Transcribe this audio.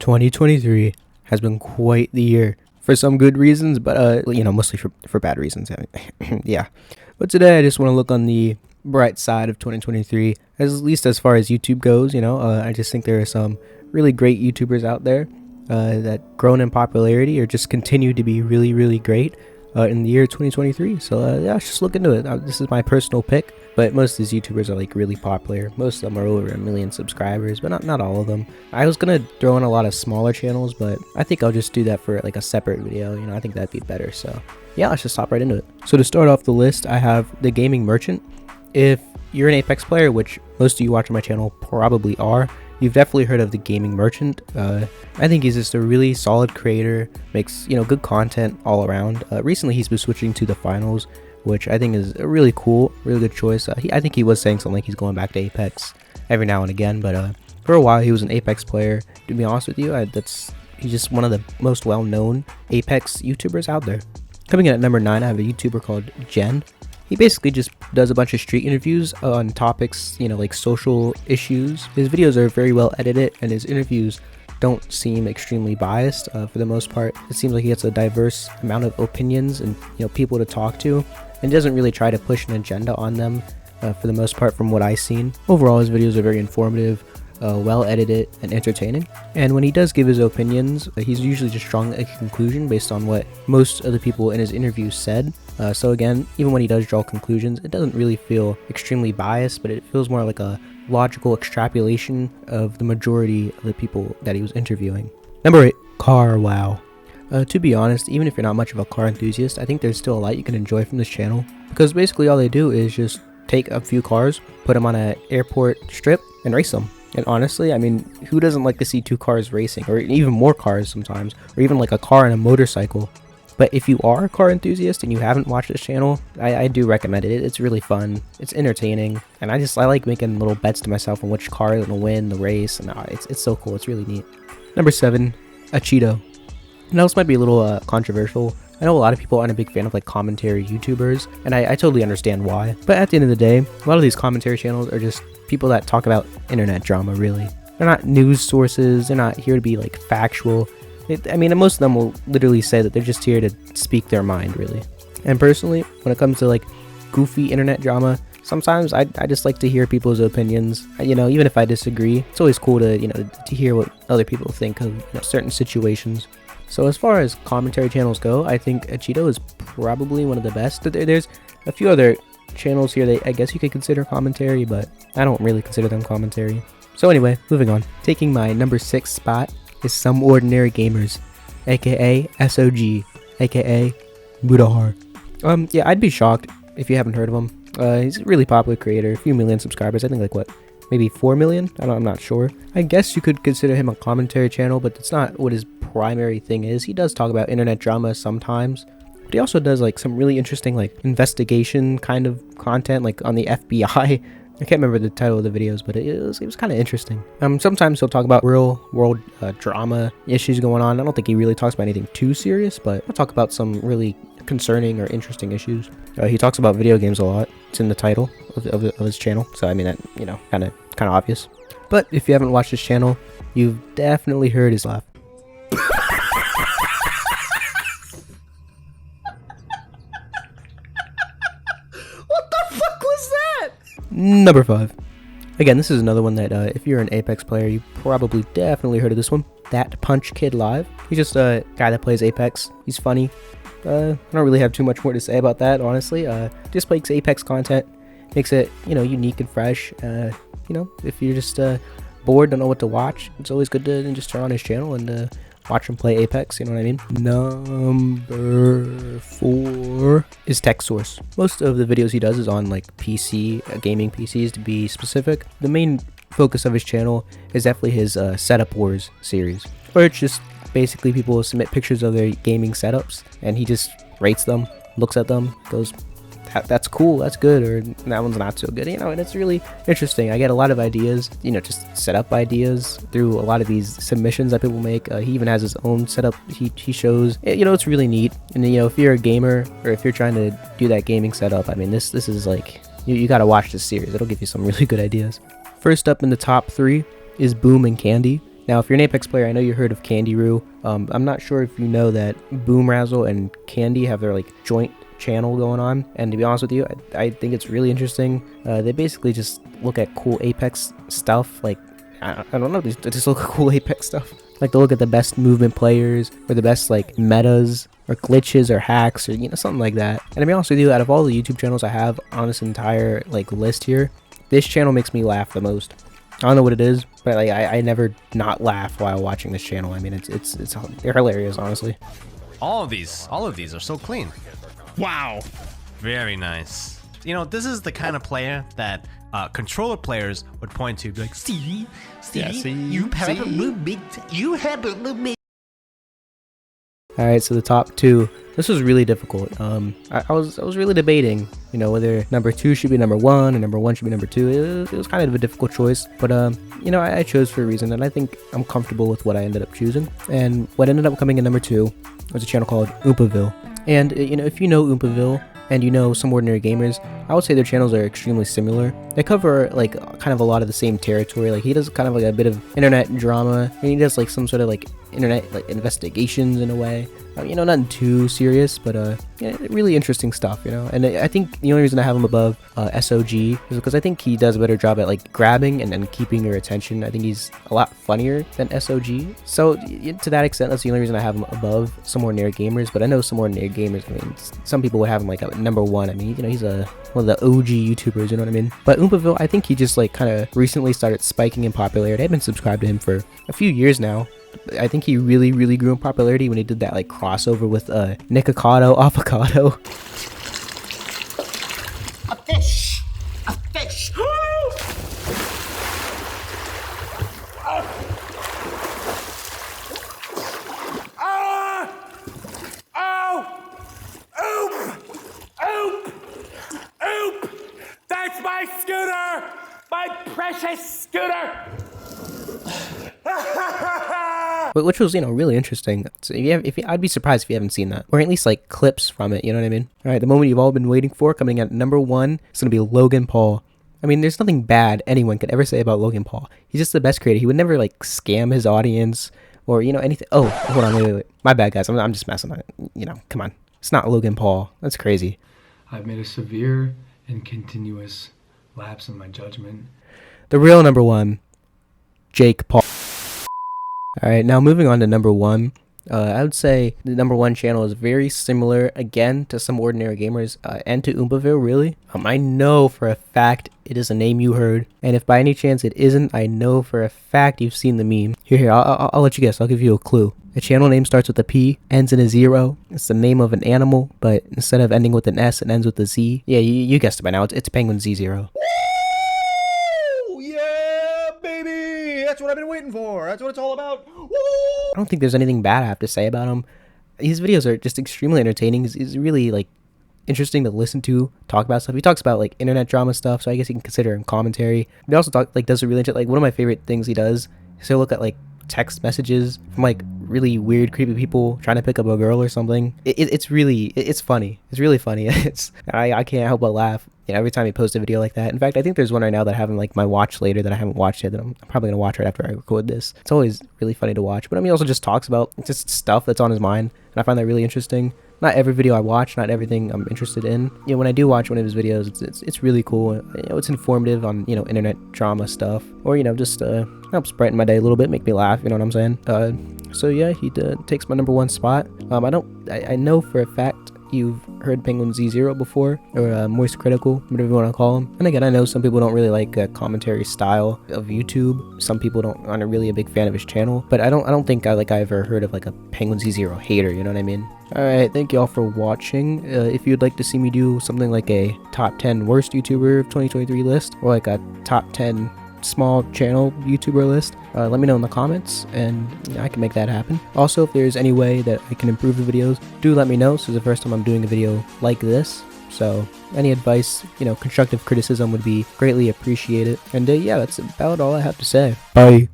2023 has been quite the year for some good reasons, but mostly for bad reasons. Yeah. But today I just want to look on the bright side of 2023, at least as far as YouTube goes. I just think there are some really great YouTubers out there that grown in popularity or just continue to be really, really great in the year 2023. So yeah, let's just look into it. This is my personal pick, but most of these YouTubers are like really popular. Most of them are over 1 million subscribers, but not all of them. I was gonna throw in a lot of smaller channels, but I think I'll just do that for like a separate video. I think that'd be better. So yeah, let's just hop right into it. So to start off the list, I have the Gaming Merchant. If you're an Apex player, which most of you watching my channel probably are, you've definitely heard of the Gaming Merchant. I think he's just a really solid creator, makes good content all around. Recently he's been switching to the finals, which I think is a really cool, really good choice. I think he was saying something like he's going back to Apex every now and again, but for a while he was an Apex player. To be honest with you, he's just one of the most well-known Apex YouTubers out there. Coming in at number 9, I have a YouTuber called Jen. He basically just does a bunch of street interviews on topics, like social issues. His videos are very well edited, and his interviews don't seem extremely biased for the most part. It seems like he gets a diverse amount of opinions and people to talk to, and doesn't really try to push an agenda on them for the most part from what I've seen. Overall, his videos are very informative, well edited, and entertaining. And when he does give his opinions, he's usually just drawing a conclusion based on what most of the people in his interviews said. So again, even when he does draw conclusions, it doesn't really feel extremely biased, but it feels more like a logical extrapolation of the majority of the people that he was interviewing. Number 8, Car Wow. To be honest, even if you're not much of a car enthusiast, I think there's still a lot you can enjoy from this channel, because basically all they do is just take a few cars, put them on an airport strip, and race them. And honestly, I mean, who doesn't like to see two cars racing, or even more cars sometimes, or even like a car and a motorcycle? But if you are a car enthusiast and you haven't watched this channel, I do recommend it. It's really fun, it's entertaining, and I like making little bets to myself on which car is going to win the race, and it's so cool, it's really neat. Number 7, Cheeto. Now this might be a little controversial. I know a lot of people aren't a big fan of like commentary YouTubers, and I totally understand why. But at the end of the day, a lot of these commentary channels are just people that talk about internet drama, really. They're not news sources, they're not here to be like factual. Most of them will literally say that they're just here to speak their mind, really. And personally, when it comes to like goofy internet drama, sometimes I just like to hear people's opinions. Even if I disagree, it's always cool to to hear what other people think of certain situations. So as far as commentary channels go, I think Cheeto is probably one of the best. There's a few other channels here that I guess you could consider commentary, but I don't really consider them commentary. So anyway, moving on. Taking my number 6 spot is Some Ordinary Gamers, aka SOG, aka Budahar. Yeah, I'd be shocked if you haven't heard of him. He's a really popular creator, a few million subscribers. I think maybe 4 million? I'm not sure. I guess you could consider him a commentary channel, but it's not what his primary thing is. He does talk about internet drama sometimes, but he also does like some really interesting like investigation kind of content, like on the FBI. I can't remember the title of the videos, but it was kind of interesting. Sometimes he'll talk about real world drama issues going on. I don't think he really talks about anything too serious, but he'll talk about some really concerning or interesting issues. He talks about video games a lot. It's in the title of his channel, so that kind of obvious. But if you haven't watched his channel, you've definitely heard his laugh. Number 5. Again, this is another one that if you're an Apex player, you probably definitely heard of this one. That Punch Kid Live. He's just a guy that plays Apex. He's funny. I don't really have too much more to say about that, honestly. Just makes Apex content, makes it unique and fresh. If you're just bored, don't know what to watch, it's always good to just turn on his channel and watch him play Apex, you know what I mean? Number 4 is Tech Source. Most of the videos he does is on like PC, gaming PCs to be specific. The main focus of his channel is definitely his Setup Wars series, where it's just basically people submit pictures of their gaming setups, and he just rates them, looks at them, goes, that's cool, that's good, or that one's not so good, and it's really interesting. I get a lot of ideas, just setup ideas through a lot of these submissions that people make. He even has his own setup he shows. It's really neat. And if you're a gamer, or if you're trying to do that gaming setup, this is like, you gotta watch this series. It'll give you some really good ideas. First up in the top 3 is Boom and Candy. Now, if you're an Apex player, I know you heard of Candy Roo. I'm not sure if you know that Boom Razzle and Candy have their like joint channel going on, and to be honest with you, I think it's really interesting. They basically just look at cool Apex stuff, like I don't know, they just look at cool Apex stuff. Like to look at the best movement players, or the best like metas, or glitches, or hacks, or something like that. And to be honest with you, out of all the YouTube channels I have on this entire like list here, this channel makes me laugh the most. I don't know what it is, but like I never not laugh while watching this channel. I mean, they're hilarious, honestly. All of these are so clean. Wow. Very nice. This is the kind of player that controller players would point to, be like, see, you have a movement, you have a movement. All right, so the top two. This was really difficult. I was really debating, whether number 2 should be number 1 or number 1 should be number 2. It was kind of a difficult choice, but I chose for a reason, and I think I'm comfortable with what I ended up choosing. And what ended up coming in number 2 was a channel called Oompaville. And if you know Oompaville and you know Some Ordinary Gamers, I would say their channels are extremely similar. They cover like kind of a lot of the same territory. Like he does kind of like a bit of internet drama, and he does like some sort of like internet like investigations in a way. Nothing too serious, but really interesting stuff, And I think the only reason I have him above SOG is because I think he does a better job at like grabbing and keeping your attention. I think he's a lot funnier than SOG. So to that extent, that's the only reason I have him above Some Ordinary Gamers. But I know Some Ordinary Gamers, I mean, some people would have him like at number 1. I mean, he's one of the OG YouTubers, you know what I mean? But Oompaville, I think he just like kind of recently started spiking in popularity. I've been subscribed to him for a few years now. I think he really grew in popularity when he did that like crossover with Nikocado Avocado. A fish! A fish! Oop! That's my scooter! My precious scooter! Which was, really interesting. So I'd be surprised if you haven't seen that, or at least like clips from it. You know what I mean? All right, the moment you've all been waiting for, coming at number 1, is gonna be Logan Paul. I mean, there's nothing bad anyone could ever say about Logan Paul. He's just the best creator. He would never like scam his audience or anything. Oh, hold on, wait. My bad, guys. I'm just messing on it. Come on. It's not Logan Paul. That's crazy. I've made a severe and continuous lapse in my judgment. The real number 1, Jake Paul. All right, now moving on to number 1. I would say the number 1 channel is very similar, again, to Some Ordinary Gamers and to Oompaville, really. I know for a fact it is a name you heard, and if by any chance it isn't, I know for a fact you've seen the meme. Here, I'll let you guess. I'll give you a clue. The channel name starts with a P, ends in a 0. It's the name of an animal, but instead of ending with an S, it ends with a Z. Yeah, you guessed it by now. It's Penguin Z0. That's what I've been waiting for. That's what it's all about. Woo! I don't think there's anything bad I have to say about him. His videos are just extremely entertaining. He's really like interesting to listen to, talk about stuff. He talks about like internet drama stuff, so I guess you can consider him commentary. He also does a really like one of my favorite things he does is he'll look at like text messages from like really weird, creepy people trying to pick up a girl or something. It's funny. It's really funny. I can't help but laugh. Every time he posts a video like that. In fact, I think there's one right now that I have in like my watch later that I haven't watched yet that I'm probably gonna watch right after I record this. It's always really funny to watch. But he also just talks about just stuff that's on his mind, and I find that really interesting. Not every video I watch, not everything I'm interested in. When I do watch one of his videos, it's really cool. It's informative on internet drama stuff, or just helps brighten my day a little bit, make me laugh. You know what I'm saying? So yeah, he takes my number 1 spot. I know for a fact you've heard Penguin Z0 before, or Moist Critical, whatever you want to call him. And again, I know some people don't really like commentary style of YouTube. Some people aren't really a big fan of his channel, but I don't think I ever heard of like a Penguin Z0 hater. You know what I mean? All right, thank you all for watching. If you'd like to see me do something like a top 10 worst YouTuber of 2023 list, or like a top 10 small channel YouTuber list, let me know in the comments, and I can make that happen. Also, if there's any way that I can improve the videos, do let me know. This is the first time I'm doing a video like this, so any advice, constructive criticism would be greatly appreciated. And yeah, that's about all I have to say. Bye.